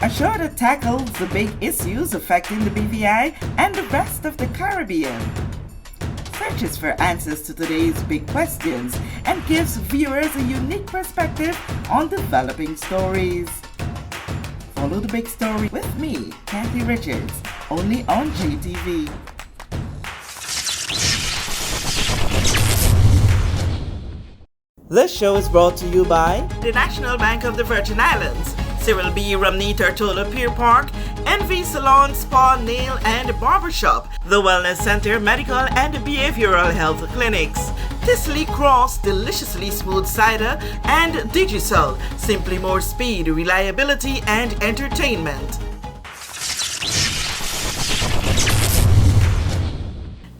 A show that tackles the big issues affecting the BVI and the rest of the Caribbean. Searches for answers to today's big questions and gives viewers a unique perspective on developing stories. Follow the big story with me, Kathy Richards, only on JTV. This show is brought to you by the National Bank of the Virgin Islands, Cyril B. Ramney Tortola Pier Park, NV Salon, Spa, Nail and Barbershop, the Wellness Center, Medical and Behavioral Health Clinics, Tisley Cross, Deliciously Smooth Cider, and Digicel, simply more speed, reliability and entertainment.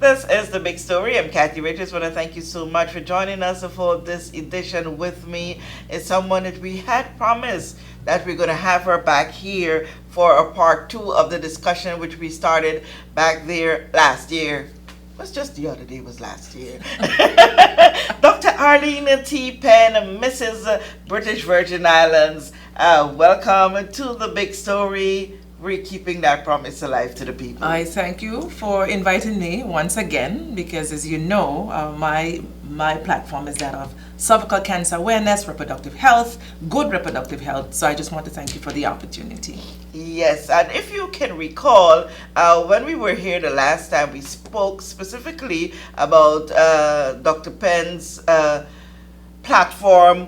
This is The Big Story. I'm Kathy Richards. I want to thank you so much for joining us for this edition. With me is someone that we had promised that we're going to have her back here for a part 2 of the discussion, which we started back there last year. It was just the other day, was last year. Dr. Arlene T. Penn, Mrs. British Virgin Islands. Welcome to The Big Story. We're keeping that promise alive to the people. I thank you for inviting me once again, because as you know, my platform is that of cervical cancer awareness, reproductive health, good reproductive health. So I just want to thank you for the opportunity. Yes, and if you can recall, when we were here the last time, we spoke specifically about Dr. Penn's platform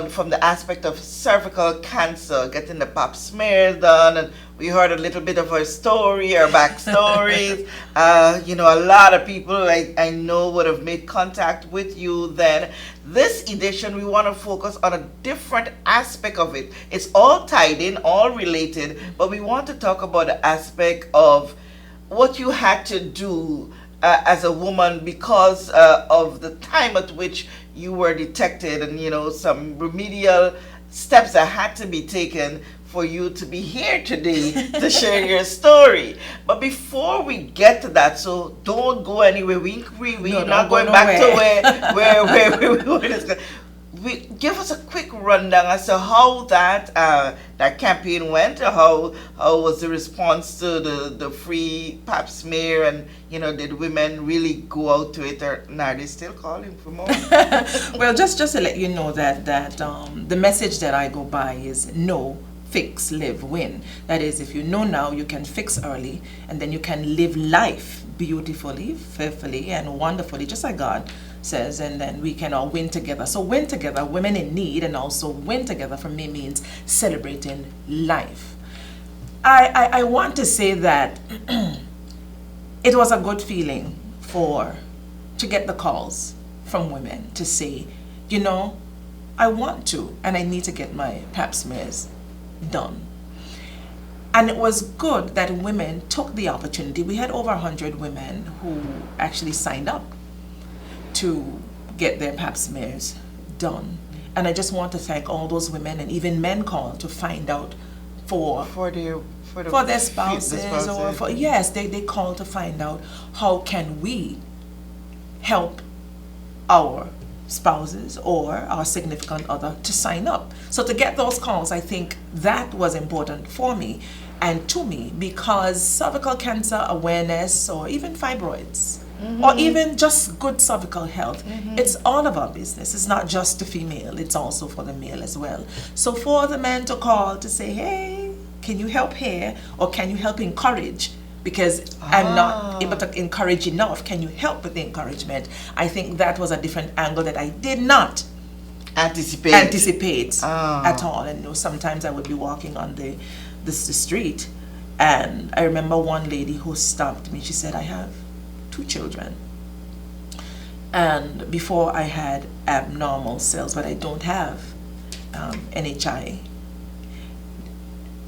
from the aspect of cervical cancer, getting the pap smear done, and we heard a little bit of her story, her backstory. A lot of people I know would have made contact with you then. This edition, we want to focus on a different aspect of it. It's all tied in, all related, but we want to talk about the aspect of what you had to do as a woman because of the time at which you were detected, and some remedial steps that had to be taken for you to be here today to share your story. But before we get to that, so don't go anywhere. We're not going back to where we were discussing. Give us a quick rundown as to how that campaign went. How was the response to the free pap smear, and did women really go out to it, or are they still calling for more? Well, just to let you know that the message that I go by is no, fix, live, win. That is, if you know now, you can fix early, and then you can live life beautifully, fearfully, and wonderfully, just like God says, and then we can all win together. So win together, women in need, and also win together for me means celebrating life. I want to say that it was a good feeling to get the calls from women to say, I want to, and I need to get my pap smears done. And it was good that women took the opportunity. We had over 100 women who actually signed up to get their pap smears done. And I just want to thank all those women, and even men called to find out for their spouses, or for, yes, they called to find out how can we help our spouses or our significant other to sign up. So to get those calls, I think that was important for me and to me, because cervical cancer awareness, or even fibroids, or even just good cervical health, it's all of our business. It's not just the female, it's also for the male as well. So for the men to call to say, hey, can you help here, or can you help encourage? Because I'm not able to encourage enough. Can you help with the encouragement? I think that was a different angle that I did not anticipate at all. And sometimes I would be walking on the street, and I remember one lady who stopped me. She said, I have 2 children, and before I had abnormal cells, but I don't have NHI.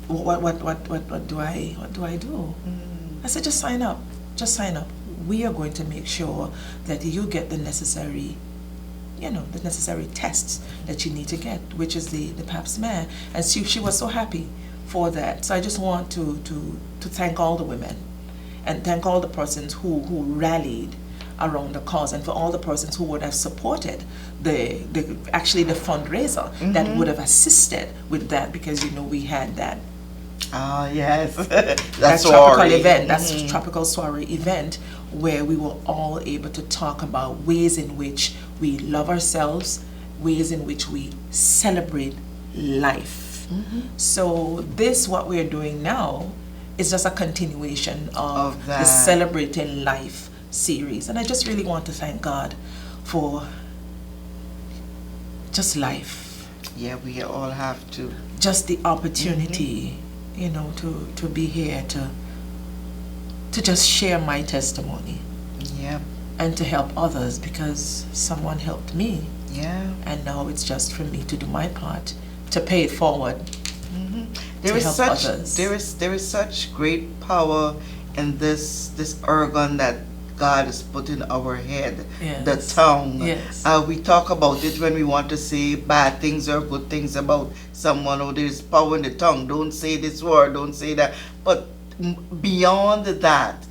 What do I do? I said, just sign up. We are going to make sure that you get the necessary tests that you need to get, which is the pap smear. And she was so happy for that. So I just want to thank all the women, and thank all the persons who rallied around the cause, and for all the persons who would have supported the fundraiser that would have assisted with that, because we had that Oh, yes. That tropical soiree. event, that's tropical soiree event, where we were all able to talk about ways in which we love ourselves, ways in which we celebrate life. So this, what we're doing now, is just a continuation of the Celebrating Life series. And I just really want to thank God for just life. Yeah, we all have to. Just the opportunity, you know, to be here, to just share my testimony. Yeah. And to help others, because someone helped me. Yeah. And now it's just for me to do my part, to pay it forward. There is such great power in this organ that God has put in our head, the tongue. Yes. We talk about it when we want to say bad things or good things about someone. Oh, there's power in the tongue. Don't say this word. Don't say that. But beyond that,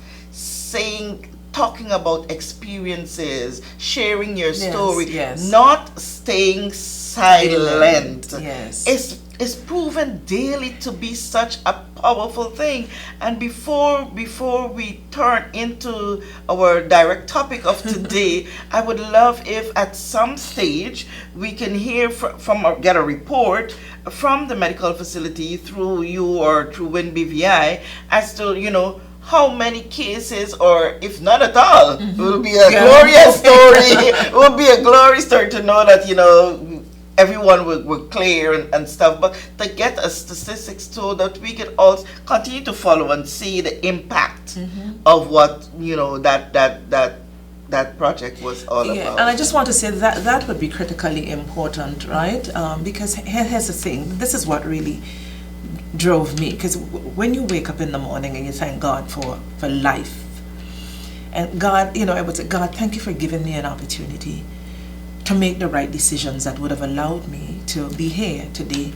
talking about experiences, sharing your story, not staying silent. Yes. Is proven daily to be such a powerful thing. And before we turn into our direct topic of today, I would love if at some stage we can hear from or get a report from the medical facility through you or through WinBVI as to, you know, how many cases, or if not at all, it will be a glorious story. It will be a glorious story to know that, you know, everyone were clear and stuff, but to get us statistics so that we can also continue to follow and see the impact of what, you know, that project was all about. And I just want to say that would be critically important, right? Because here's the thing, this is what really drove me, because when you wake up in the morning and you thank God for life, and God, you know, I would say, God, thank you for giving me an opportunity to make the right decisions that would have allowed me to be here today.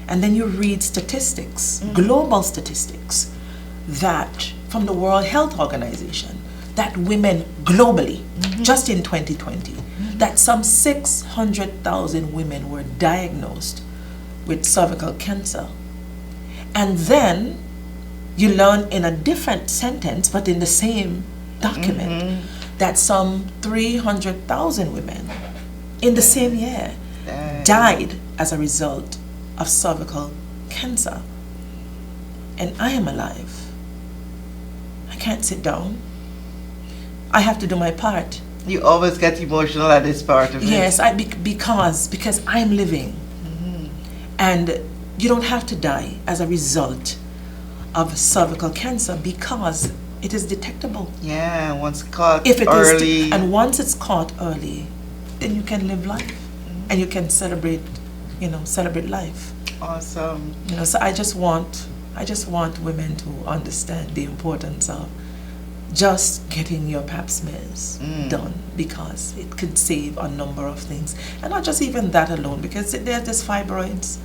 And then you read statistics, global statistics, that from the World Health Organization, that women globally, just in 2020, that some 600,000 women were diagnosed with cervical cancer. And then you learn in a different sentence, but in the same document, that some 300,000 women in the same year died as a result of cervical cancer. And I am alive. I can't sit down. I have to do my part. You always get emotional at this part of it. Yes, because I'm living. And you don't have to die as a result of cervical cancer, because it is detectable. Yeah, once caught early. And once it's caught early, then you can live life, and you can celebrate life. Awesome. You know, so I just want women to understand the importance of just getting your pap smears done, because it could save a number of things. And not just even that alone, because there's fibroids,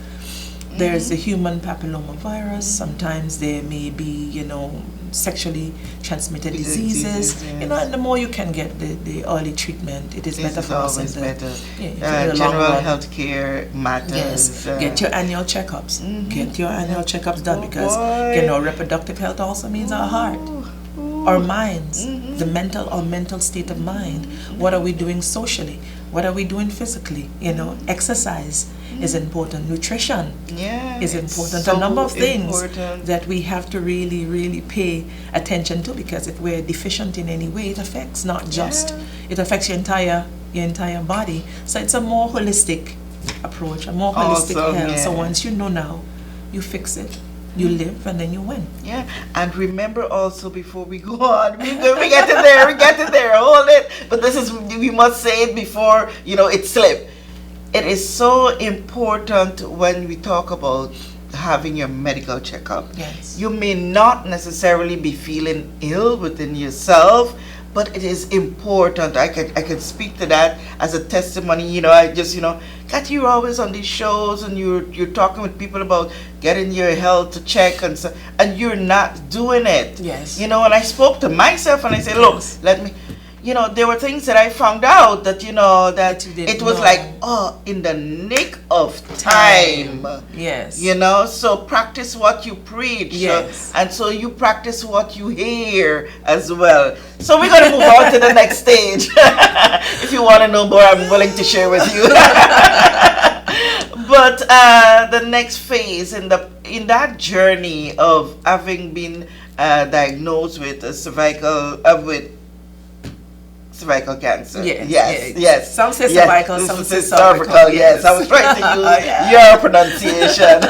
there's the human papillomavirus, sometimes there may be, you know, sexually transmitted diseases, you know, and the more you can get the early treatment, it is better for us. It's always better. Yeah, general health care matters. Yes, get your annual checkups. Get your annual checkups done, because, you know, reproductive health also means our heart, our minds, the mental state of mind. What are we doing socially? What are we doing physically? You know, exercise is important. Nutrition is important. A number of things that we have to really, really pay attention to, because if we're deficient in any way, it affects not just, it affects your entire body. So it's a more holistic approach, a more holistic health. So once you know now, you fix it. You live, and then you win. Yeah, and remember also, before we go on, we get to there, hold it. But we must say it before, you know, it slips. It is so important when we talk about having your medical checkup. Yes. You may not necessarily be feeling ill within yourself, but it is important. I can speak to that as a testimony. You know, I just, you know, Kat, you're always on these shows and you're talking with people about getting your health to check and so, and you're not doing it. Yes. You know, and I spoke to myself and I said, look, you know, there were things that I found out that, you know, that you didn't it was know. like, oh, in the nick of time. Yes. You know, so practice what you preach. Yes. And so you practice what you hear as well. So we're going to move on to the next stage. If you want to know more, I'm willing to share with you. But the next phase in that journey of having been diagnosed with cervical cancer. Yes. Some say cervical, some say cervical. cervical. Yes, I was trying to use your pronunciation.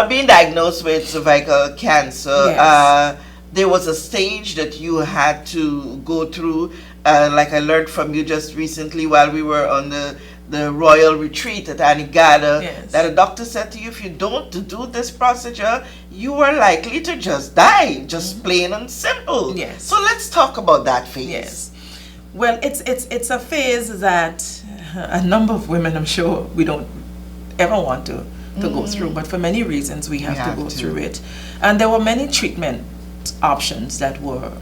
Being diagnosed with cervical cancer, Yes. there was a stage that you had to go through. Like I learned from you just recently while we were on the royal retreat at Anigada, Yes. that a doctor said to you, if you don't do this procedure, you are likely to just die, just plain and simple. Yes. So let's talk about that phase. Yes. Well, it's a phase that a number of women, I'm sure, we don't ever want to go through, but for many reasons we have to go through it. And there were many treatment options that were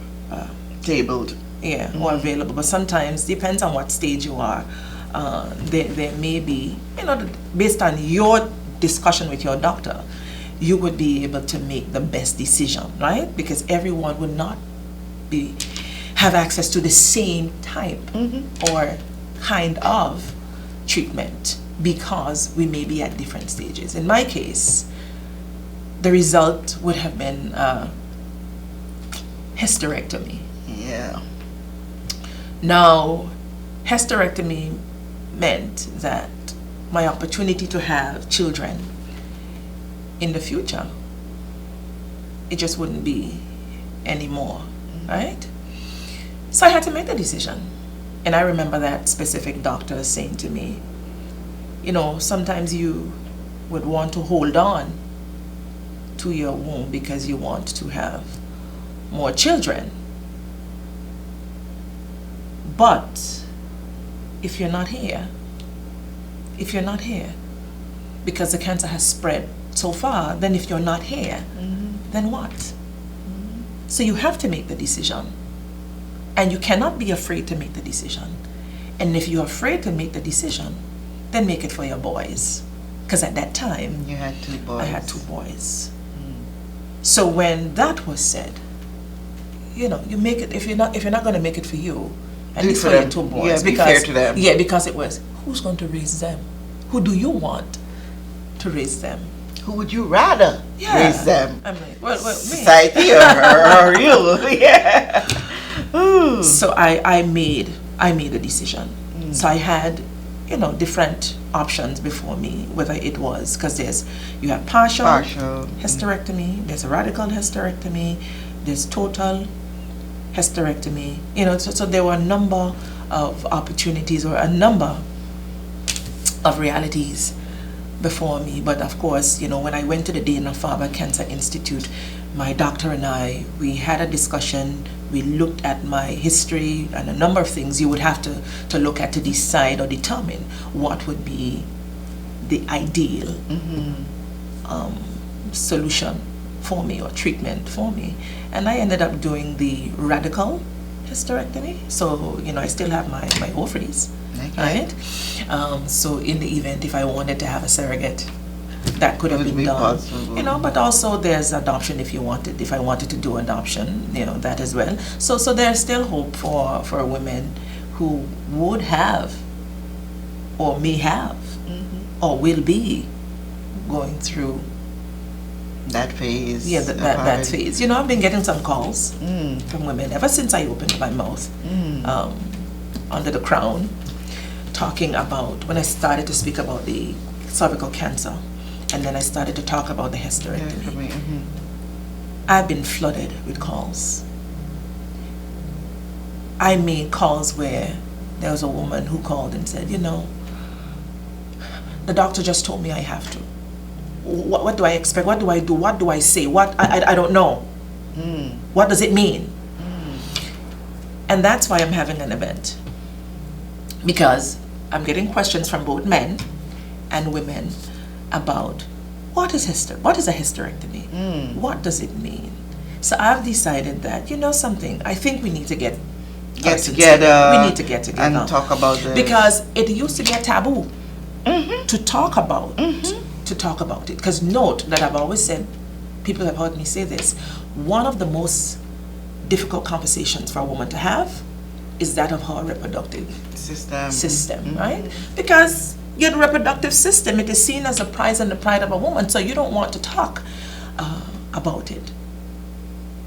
tabled. Or available, but sometimes depends on what stage you are. There may be, you know, based on your discussion with your doctor, you would be able to make the best decision, right? Because everyone would not have access to the same type or kind of treatment, because we may be at different stages. In my case, the result would have been hysterectomy. Yeah. Now, hysterectomy meant that my opportunity to have children in the future, it just wouldn't be anymore, right? So I had to make the decision. And I remember that specific doctor saying to me, you know, sometimes you would want to hold on to your womb because you want to have more children. But if you're not here, because the cancer has spread so far, then if you're not here, then what? So you have to make the decision. And you cannot be afraid to make the decision. And if you're afraid to make the decision, then make it for your boys. Because at that time, you had 2 boys. I had 2 boys. So when that was said, you know, you make it, if you're not going to make it for you, at least for your 2 boys. Yeah, be fair to them. Yeah, because it was, who's going to raise them? Who do you want to raise them? Who would you rather raise them? I'm like, well, me. Society or you? Yeah. Ooh. So I made a decision. So I had, you know, different options before me, whether it was, because you have partial hysterectomy, there's a radical hysterectomy, there's total hysterectomy, you know, so there were a number of opportunities or a number of realities before me. But of course, you know, when I went to the Dana-Farber Cancer Institute, my doctor and I, we had a discussion. We looked at my history and a number of things you would have to look at to decide or determine what would be the ideal solution for me or treatment for me. And I ended up doing the radical hysterectomy. So, you know, I still have my ovaries, right? So in the event if I wanted to have a surrogate, that could have been done, possible. You know, but also there's adoption if I wanted to do adoption, you know, that as well. So there's still hope for women who would have or may have or will be going through that phase. Yeah, that phase. You know, I've been getting some calls from women ever since I opened my mouth under the crown, talking about when I started to speak about the cervical cancer. And then I started to talk about the hysterectomy. I've been flooded with calls. I made calls where there was a woman who called and said, you know, the doctor just told me I have to. What do I expect? What do I do? What do I say? I don't know. What does it mean? And that's why I'm having an event. Because I'm getting questions from both men and women about what is a hysterectomy? What does it mean? So I've decided that, you know something, I think we need to get get together. We need to get together and talk about this, because it used to be a taboo to talk about to talk about it. Because note that I've always said, people have heard me say this, one of the most difficult conversations for a woman to have is that of her reproductive system, right? Because your reproductive system, it is seen as a prize and the pride of a woman, so you don't want to talk about it.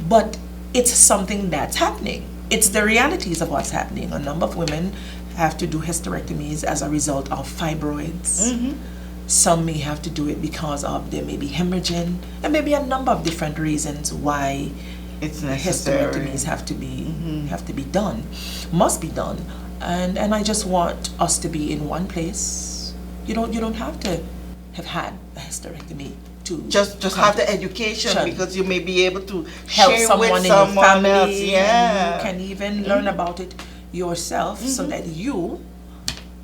But it's something that's happening. It's the realities of what's happening. A number of women have to do hysterectomies as a result of fibroids. Some may have to do it because of there may be hemorrhaging. There may be a number of different reasons why it's necessary. Hysterectomies have to be done, must be done, and I just want us to be in one place. You don't have to have had a hysterectomy to just have the education, because you may be able to help share someone with in your someone family. else. Yeah, and you can even learn about it yourself, so that you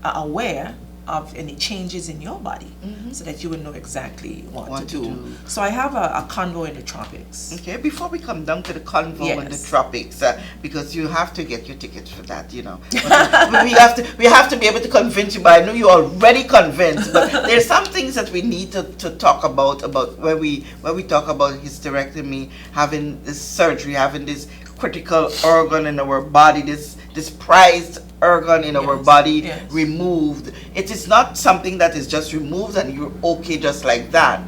are aware of any changes in your body, so that you will know exactly what to do. So I have a CONVO in the tropics. Okay, before we come down to the CONVO and the tropics, because you have to get your tickets for that, you know. we have to be able to convince you, but I know you're already convinced. But there's some things that we need to talk about when we talk about hysterectomy, having this surgery, having this critical organ in our body, this prized organ in our body removed. It is not something that is just removed and you're okay just like that.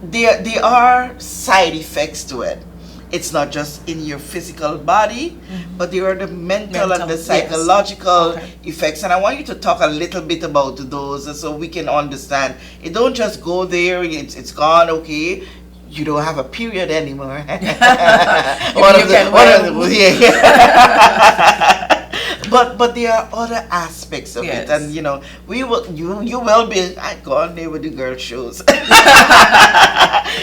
There are side effects to it. It's not just in your physical body, but there are the mental and the psychological effects. And I want you to talk a little bit about those so we can understand. It don't just go there, it's gone, okay. You don't have a period anymore. But there are other aspects of it, and you know, you will be gone there with the girl shows.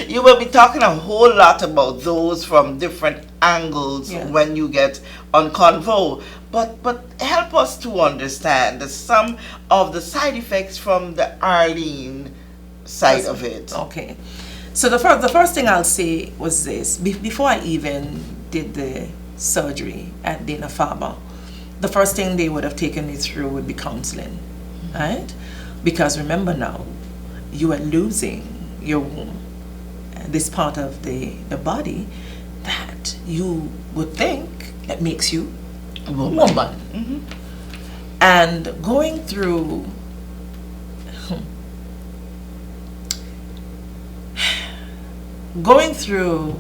You will be talking a whole lot about those from different angles when you get on CONVO. But help us to understand some of the side effects from the Arlene side of it. Okay. So the first thing I'll say was this. Before I even did the surgery at Dana-Farber, the first thing they would have taken me through would be counseling, right? Because remember now, you are losing your womb, this part of the body that you would think that makes you a woman. And going through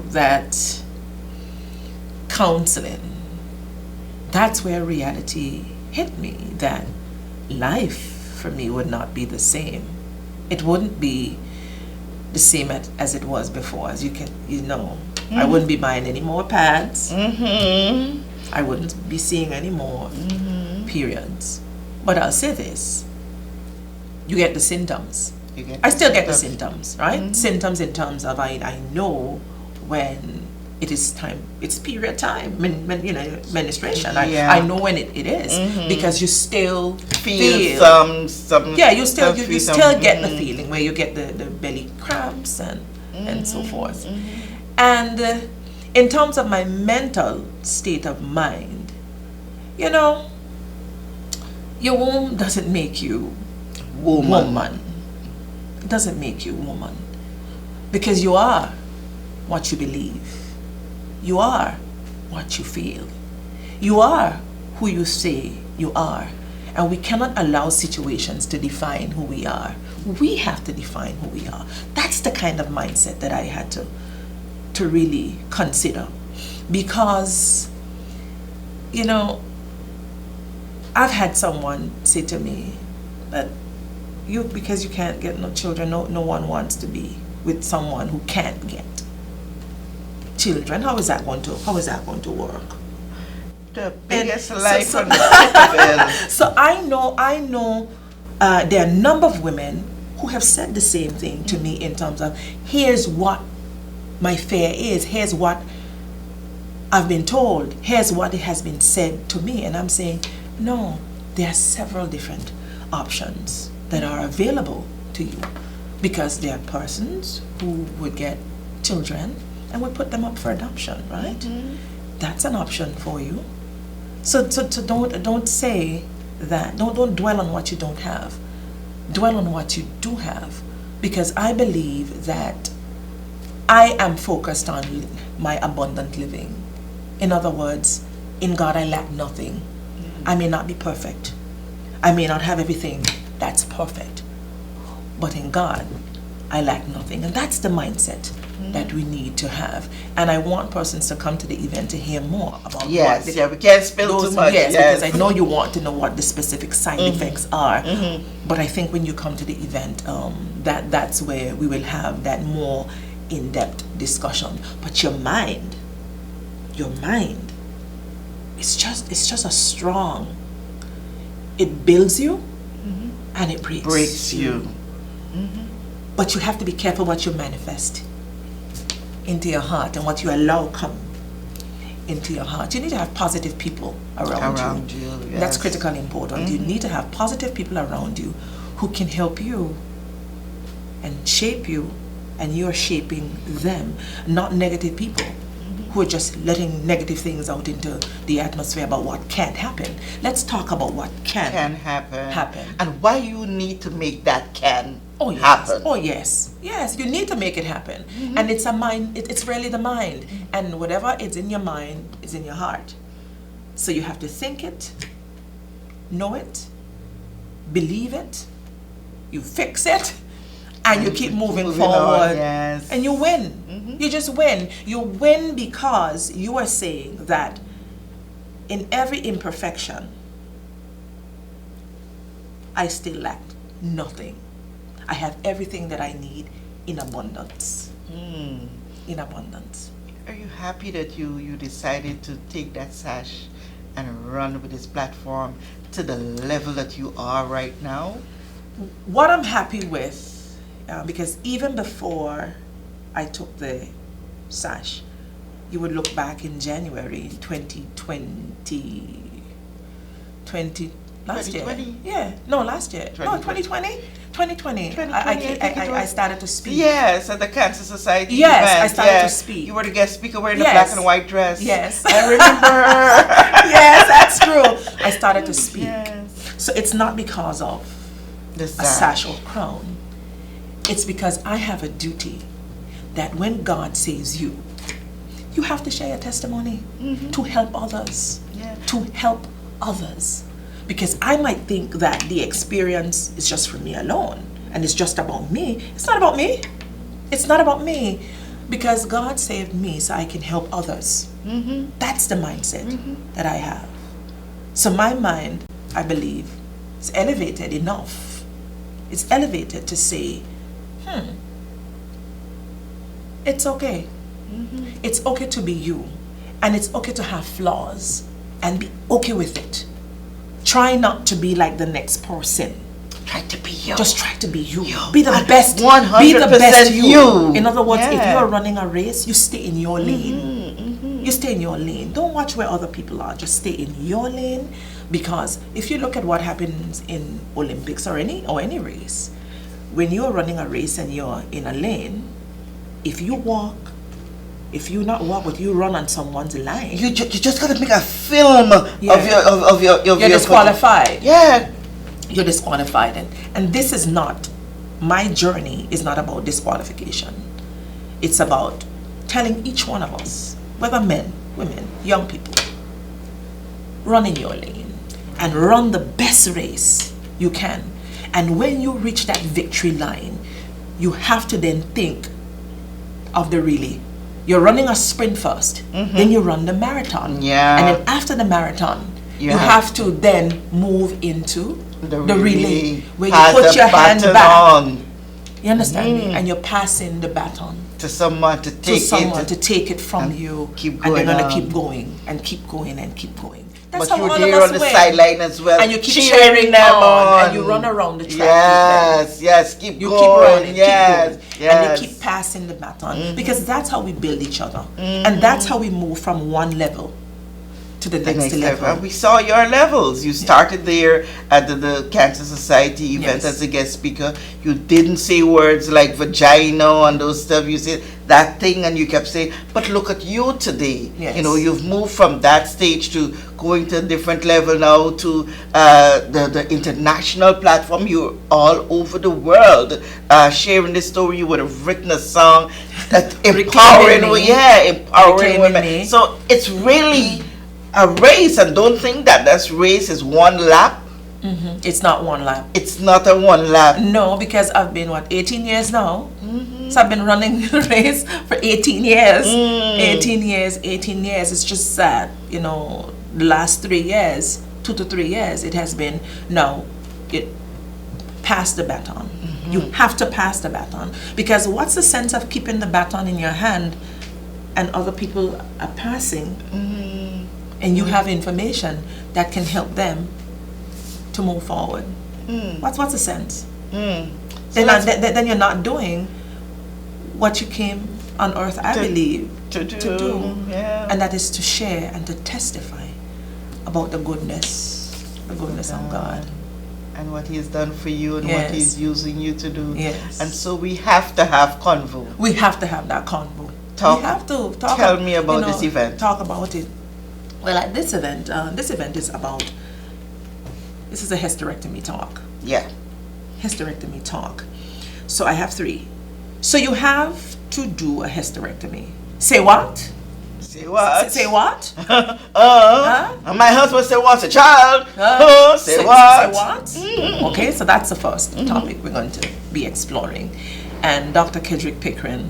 that counseling, that's where reality hit me, that life for me would not be the same. It wouldn't be the same as it was before. As you know, I wouldn't be buying any more pads. I wouldn't be seeing any more periods. But I'll say this, you get the symptoms. I still get the symptoms, right? Symptoms in terms of I know when it is time, it's period time, menstruation. I know when it is, because you still feel some you still get the feeling where you get the belly cramps and so forth. And in terms of my mental state of mind, you know, your womb doesn't make you woman. It doesn't make you woman, because you are what you believe. You are what you feel. You are who you say you are. And we cannot allow situations to define who we are. We have to define who we are. That's the kind of mindset that I had to really consider. Because, you know, I've had someone say to me that because you can't get no children, no one wants to be with someone who can't get children. How is that going to work? The biggest lie from the pit of hell. So I know there are a number of women who have said the same thing to me in terms of, here's what my fear is, here's what I've been told, here's what it has been said to me. And I'm saying, no, there are several different options that are available to you, because there are persons who would get children and would put them up for adoption, right? That's an option for you. So don't say that. Don't dwell on what you don't have. Dwell on what you do have, because I believe that I am focused on my abundant living. In other words, in God I lack nothing. I may not be perfect. I may not have everything that's perfect. But in God, I lack nothing. And that's the mindset that we need to have. And I want persons to come to the event to hear more about we can't spill too much. Yes, because I know you want to know what the specific side effects are. But I think when you come to the event, that's where we will have that more in-depth discussion. But your mind, it's just a strong, it builds you and it breaks you. But you have to be careful what you manifest into your heart and what you allow come into your heart. You need to have positive people around you. Yes. That's critically important. You need to have positive people around you who can help you and shape you, and you're shaping them, not negative people who are just letting negative things out into the atmosphere about what can't happen. Let's talk about what can happen. And why you need to make that happen. Oh yes, you need to make it happen. And it's a mind, it's really the mind. And whatever is in your mind is in your heart. So you have to think it, know it, believe it, you fix it, and you keep moving forward. Yes. And you win. You just win. You win because you are saying that in every imperfection, I still lack nothing. I have everything that I need in abundance. In abundance. Are you happy that you decided to take that sash and run with this platform to the level that you are right now? What I'm happy with, because even before I took the sash, you would look back in January 2020, last year. 2020? Yeah, no, last year. 2020. 2020. I started to speak. Yes, at the Cancer Society Yes, event. I started to speak. You were the guest speaker wearing a Yes. black and white dress. Yes. I remember. Yes, that's true. I started to speak. Yes. So it's not because of The a sash or crown. It's because I have a duty that when God saves you, you have to share your testimony to help others. Yeah. To help others. Because I might think that the experience is just for me alone and it's just about me. It's not about me. It's not about me. Because God saved me so I can help others. That's the mindset that I have. So my mind, I believe, is elevated enough. It's elevated to say, it's okay. It's okay to be you. And it's okay to have flaws and be okay with it. Try not to be like the next person. Try to be you. Just try to be you. Be the best. 100% Be the best you. In other words, if Yeah. you are running a race, you stay in your lane. You stay in your lane. Don't watch where other people are. Just stay in your lane. Because if you look at what happens in Olympics or any race, when you're running a race and you're in a lane, if you not walk, but you run on someone's line, You just gotta make a film Yeah. of your you're disqualified. Yeah. You're disqualified. And this is not, my journey is not about disqualification. It's about telling each one of us, whether men, women, young people, run in your lane and run the best race you can. And when you reach that victory line, you have to then think of the relay. You're running a sprint first, then you run the marathon. Yeah. And then after the marathon, you have to then move into the relay where you put your hand back. On You understand me? And you're passing the baton to someone to take it from you. keep And they're going going on. to keep going and keep going and keep going. That's But how you're all there of us on the win. sideline as well. And you keep cheering them on. and you run around the track. Yes, keep You going. keep running, yes, keep going, yes. and you keep passing the baton because that's how we build each other, and that's how we move from one level to the next level. And we saw your levels. You started there at the Cancer Society event as a guest speaker. You didn't say words like vagina and those stuff. You said that thing and you kept saying, but look at you today. Yes. You know, you've moved from that stage to going to a different level now to the international platform. You're all over the world sharing this story. You would have written a song that empowering women. So it's really a race, and don't think that race is one lap. It's not one lap. It's not a one lap. No, because I've been 18 years now. So I've been running the race for 18 years. 18 years. It's just sad, you know, the last 3 years, 2 to 3 years, it has been pass the baton. You have to pass the baton, because what's the sense of keeping the baton in your hand and other people are passing and you have information that can help them to move forward? What's the sense? Then you're not doing what you came on earth, I believe, to do. Yeah. And that is to share and to testify about the goodness of God. And what He's done for you and what He's using you to do. Yes. And so we have to have CONVO. We have to have that CONVO. Tell me about this event. Talk about it. Well, at this event is about, this is a hysterectomy talk. Yeah. Hysterectomy talk. So I have 3. So you have to do a hysterectomy. Say what? Say what? Say what? My husband said wants a child. Say what? Say what? Okay, so that's the first topic we're going to be exploring. And Dr. Kedrick Pickering,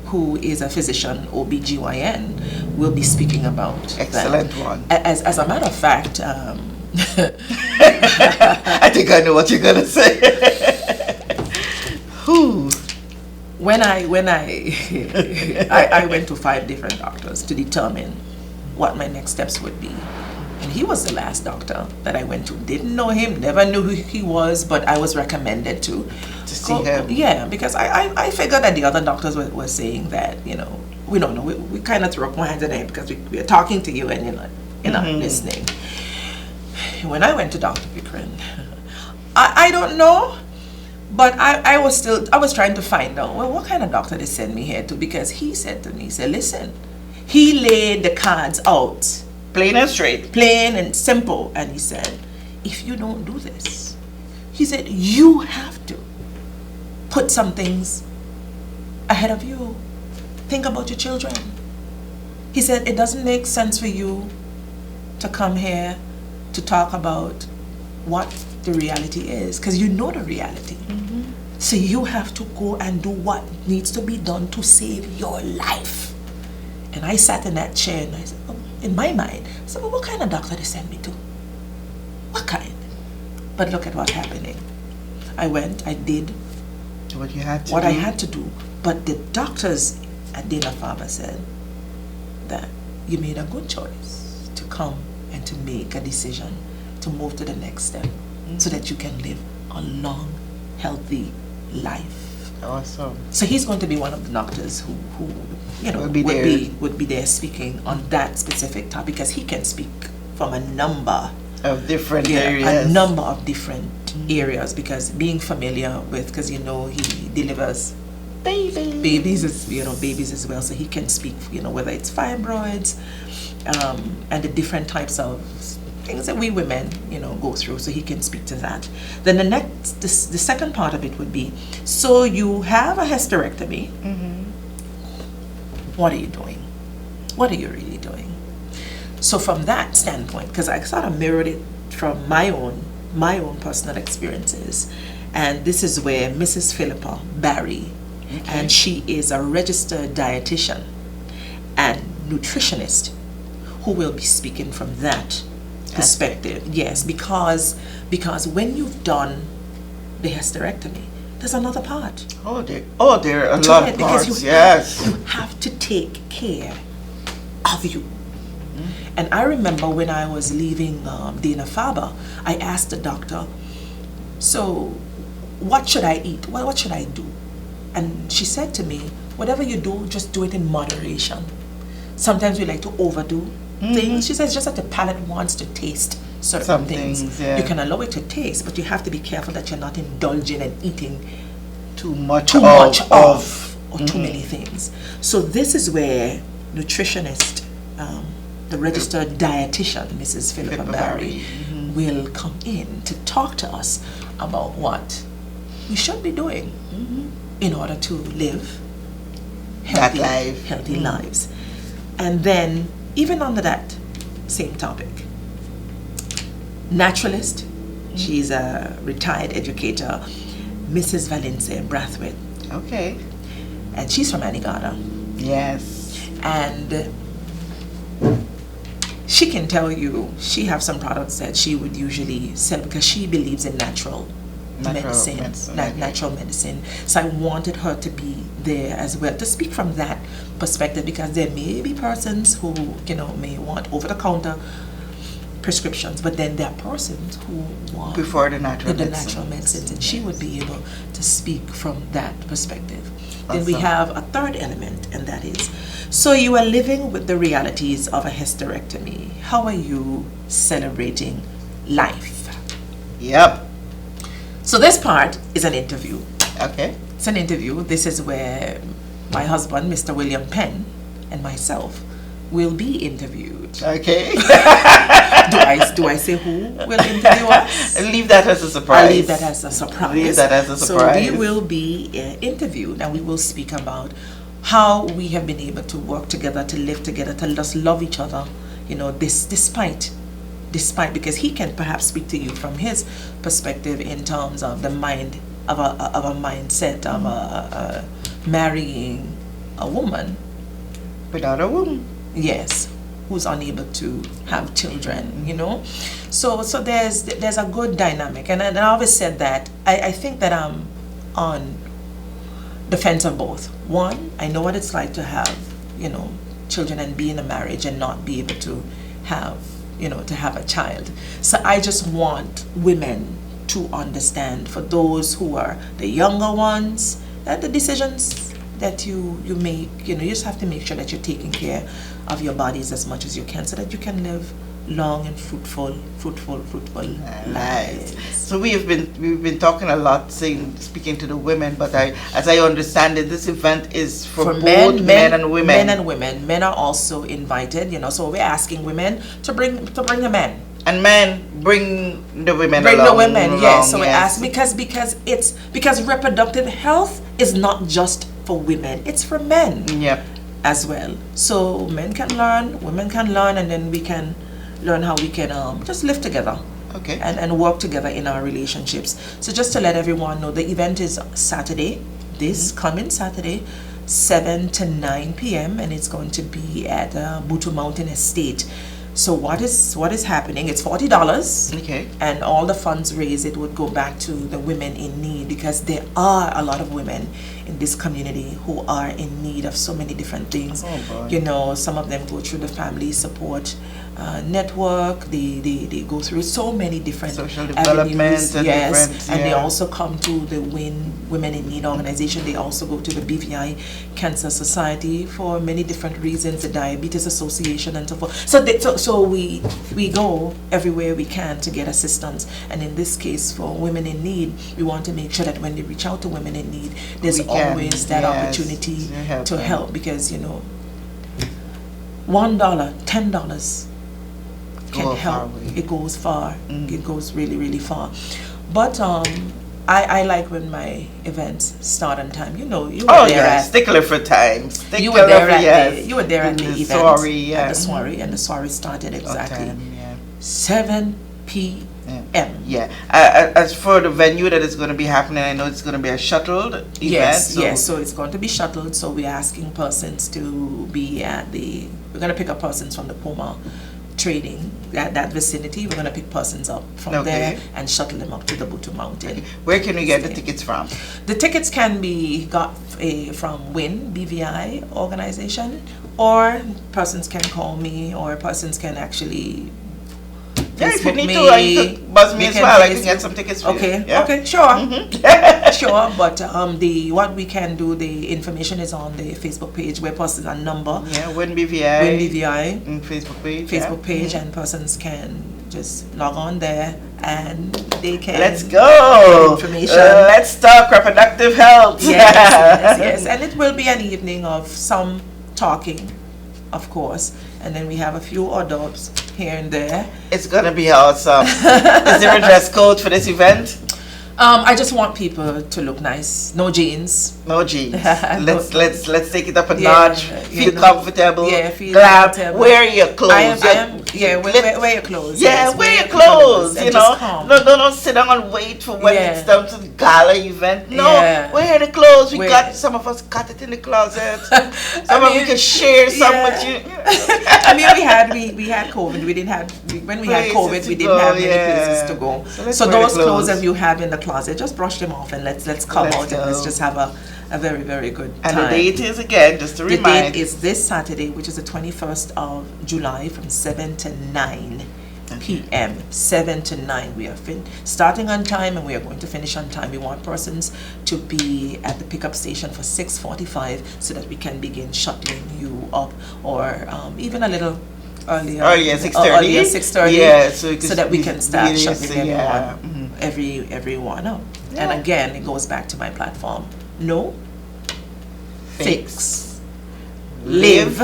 who is a physician, OBGYN, will be speaking about Excellent that. One. As a matter of fact, I think I know what you're gonna say. When I went to 5 different doctors to determine what my next steps would be. And he was the last doctor that I went to. Didn't know him, never knew who he was, but I was recommended to see him. Yeah, because I figured that the other doctors were saying that, you know, we don't know. We kind of threw up our hands in the air because we are talking to you and you're not listening. When I went to Dr. Pickering, I don't know. But I was trying to find out, well, what kind of doctor they send me here to, because he said to me, he said, listen, he laid the cards out. Plain and straight. Plain and simple. And he said, if you don't do this, he said, you have to put some things ahead of you. Think about your children. He said, it doesn't make sense for you to come here to talk about what the reality is, because you know the reality. So you have to go and do what needs to be done to save your life. And I sat in that chair and I said, in my mind, I said, well, what kind of doctor they send me to? What kind? But look at what's happening. I went, I did what you had to what do. I had to do. But the doctors at Dana-Farber said that you made a good choice to come and to make a decision to move to the next step so that you can live a long, healthy life. Awesome. So he's going to be one of the doctors who you know, would be there speaking on that specific topic, because he can speak from a number of different areas. A number of different areas, because being familiar with, because you know he delivers babies as well, so he can speak, you know, whether it's fibroids and the different types of things that we women, you know, go through, so he can speak to that. Then the second part of it would be, so you have a hysterectomy. What are you doing? What are you really doing? So from that standpoint, because I sort of mirrored it from my own personal experiences, and this is where Mrs. Philippa Barry, and she is a registered dietitian and nutritionist, who will be speaking from that perspective. Yes, because when you've done the hysterectomy, there's another part. There are a lot of parts. Yes, you have to take care of you. And I remember when I was leaving Dana-Farber, I asked the doctor, so what should I eat? What should I do? And she said to me, whatever you do, just do it in moderation. Sometimes we like to overdo things. She says just that the palate wants to taste certain Some things. things, yeah. You can allow it to taste, but you have to be careful that you're not indulging and eating Too much too much of or too Mhm. many things. So this is where nutritionist, the registered dietitian, Mrs. Philippa Barry, will come in to talk to us about what we should be doing in order to live That healthy, life. healthy lives. And then, even under that same topic, naturalist, she's a retired educator, Mrs. Valencia Brathwaite, Okay. and she's from Antigua. Yes. And she can tell you she have some products that she would usually sell because she believes in natural medicine. Natural medicine. So I wanted her to be there as well to speak from that perspective, because there may be persons who may want over-the-counter prescriptions, but then there are persons who want Before the natural the medicine. natural medicines, and she would be able to speak from that perspective. Then we Awesome. have a third element, and that is, so you are living with the realities of a hysterectomy. How are you celebrating life? Yep. So this part is an interview. Okay. It's an interview. This is where my husband, Mr. William Penn, and myself will be interviewed. Okay. Do I say who will interview us? Leave that as a surprise. I'll leave that as a surprise. Leave that as a So surprise. we will be interviewed, and we will speak about how we have been able to work together, to live together, to just love each other. Despite, because he can perhaps speak to you from his perspective in terms of the mind of a mindset of marrying a woman. Without a womb. Yes, who's unable to have children, So there's a good dynamic, and I always said that I think that I'm on the fence of both. One, I know what it's like to have, children and be in a marriage and not be able to have, to have a child. So I just want women to understand, for those who are the younger ones, that the decisions that you make, you just have to make sure that you're taking care of your bodies as much as you can, so that you can live long and fruitful lives. So we've been talking a lot, speaking to the women, but as I understand it, this event is for both men and women. Men and women. Men are also invited, so we're asking women to bring the men. And men bring the women Bring along. the women, yes. So we yes. ask because reproductive health is not just for women, it's for men. Yep. As well. So men can learn, women can learn, and then we can learn how we can just live together. Okay. And work together in our relationships. So just to let everyone know, the event is Saturday, this coming Saturday, 7 to 9 p.m. and it's going to be at Butu Mountain Estate. So what is happening? It's $40. Okay. And all the funds raised, it would go back to the women in need, because there are a lot of women in this community who are in need of so many different things. Oh, boy. Some of them go through the family support network. They go through so many different social development avenues, and yes, different, and they yeah. also come to the Women in Need organization. They also go to the BVI Cancer Society for many different reasons, the Diabetes Association and so forth. So we go everywhere we can to get assistance. And in this case, for women in need, we want to make sure that when they reach out to women in need, there's always that opportunity to help, because $1, $10 can help. It goes far. It goes really, really far. But I like when my events start on time. You were there stickler for time. You were there at the event. Soiree, At the soiree, and the soiree started exactly time, 7 p.m. Yeah. As for the venue that is going to be happening, I know it's going to be a shuttled event. Yes. So it's going to be shuttled. So we're asking persons to be we're going to pick up persons from the Poma trading, that vicinity. We're going to pick persons up from there and shuttle them up to the Butu Mountain. Okay. Where can we get the tickets from? The tickets can be got from WIN, BVI organization, or persons can call me, or persons can actually Yeah, if you Facebook need me. to, you could buzz me We as can well. I can Facebook- get some tickets for Okay, you. Yeah. okay, sure. Sure, but the what we can do, the information is on the Facebook page where persons a number. Yeah, Win BVI. Win BVI. Facebook page. Facebook page, and persons can just log on there and they can Let's go. get information. Let's talk reproductive health. Yes. And it will be an evening of some talking, of course, and then we have a few hors d'oeuvres here and there. It's gonna be awesome. Is there a dress code for this event? I just want people to look nice. No jeans. No jeans. Let's take it up a Yeah, notch. Feel comfortable. Yeah, feel glam. comfortable. Wear your clothes. Wear your clothes. Yeah, yes, wear your clothes. and You just know, come. don't sit down and wait for when Yeah. it's down to the gala event. No, Yeah. wear the clothes. Some of us got it in the closet. Some of we can share some with you. I mean, we had COVID. We didn't have when we had Places COVID. to We didn't go, have many yeah. places to go. let's So wear the those clothes that clothes. you have in the closet, just brush them off and let's come Let's out and let's go. just have a very, very good And time. the date is again, just to The remind. date is this Saturday, which is the 21st of July, from 7 to 9 p.m. 7 to 9. We are starting on time and we are going to finish on time. We want persons to be at the pickup station for 6:45 so that we can begin shuttling you up, or even a little earlier. Earlier, 6:30. Earlier, 6:30. Yeah, so that we can start shuttling yeah. everyone, everyone up. Yeah. And again, it goes back to my platform. No, fix, live,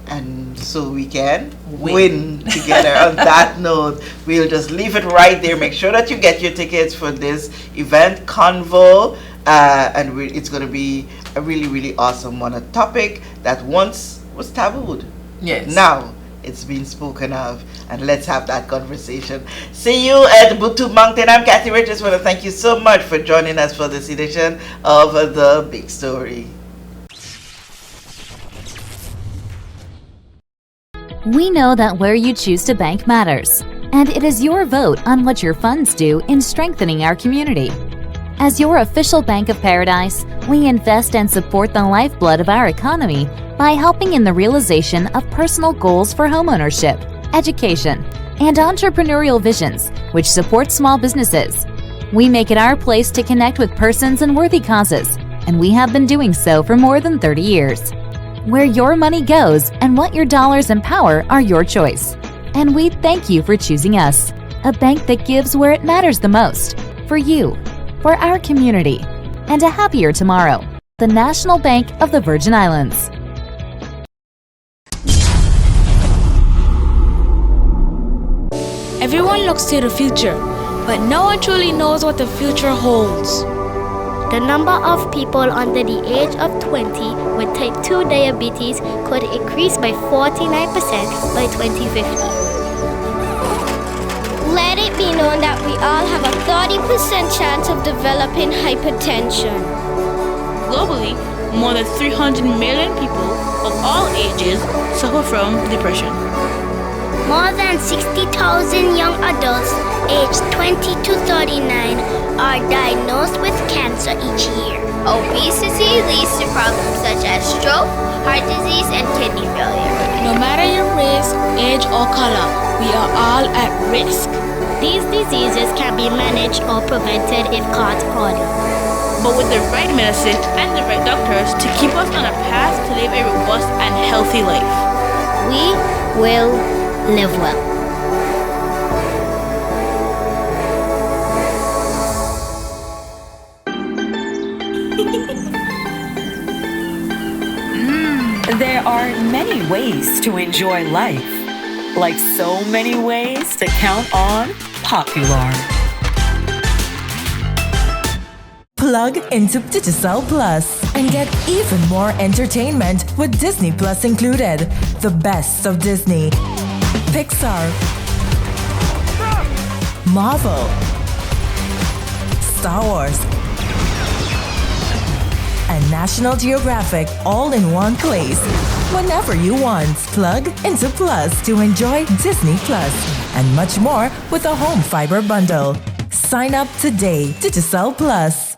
and so we can Win. win together. On that note, we'll just leave it right there. Make sure that you get your tickets for this event, CONVO, and it's going to be a really, really awesome one. A topic that once was tabooed. Yes. Now it's been spoken of, and let's have that conversation. See you at Butu Mountain. I'm Kathy Richards. Want to thank you so much for joining us for this edition of The Big Story. We know that where you choose to bank matters, and it is your vote on what your funds do in strengthening our community. As your official Bank of Paradise, we invest and support the lifeblood of our economy by helping in the realization of personal goals for homeownership, education, and entrepreneurial visions, which support small businesses. We make it our place to connect with persons and worthy causes, and we have been doing so for more than 30 years. Where your money goes and what your dollars empower are your choice. And we thank you for choosing us, a bank that gives where it matters the most, for you, for our community, and a happier tomorrow. The National Bank of the Virgin Islands. Everyone looks to the future, but no one truly knows what the future holds. The number of people under the age of 20 with type 2 diabetes could increase by 49% by 2050. Let it be known that we all have a 30% chance of developing hypertension. Globally, more than 300 million people of all ages suffer from depression. More than 60,000 young adults aged 20 to 39 are diagnosed with cancer each year. Obesity leads to problems such as stroke, heart disease, and kidney failure. No matter your race, age, or color, we are all at risk. These diseases can be managed or prevented if caught early. But with the right medicine and the right doctors to keep us on a path to live a robust and healthy life, We will live well. There are many ways to enjoy life, like so many ways to count on Popular. Plug into Digicel Plus and get even more entertainment with Disney Plus included. The best of Disney, Pixar, Marvel, Star Wars, and National Geographic all in one place. Whenever you want, plug into Plus to enjoy Disney Plus and much more with a home fiber bundle. Sign up today. Digicel Plus.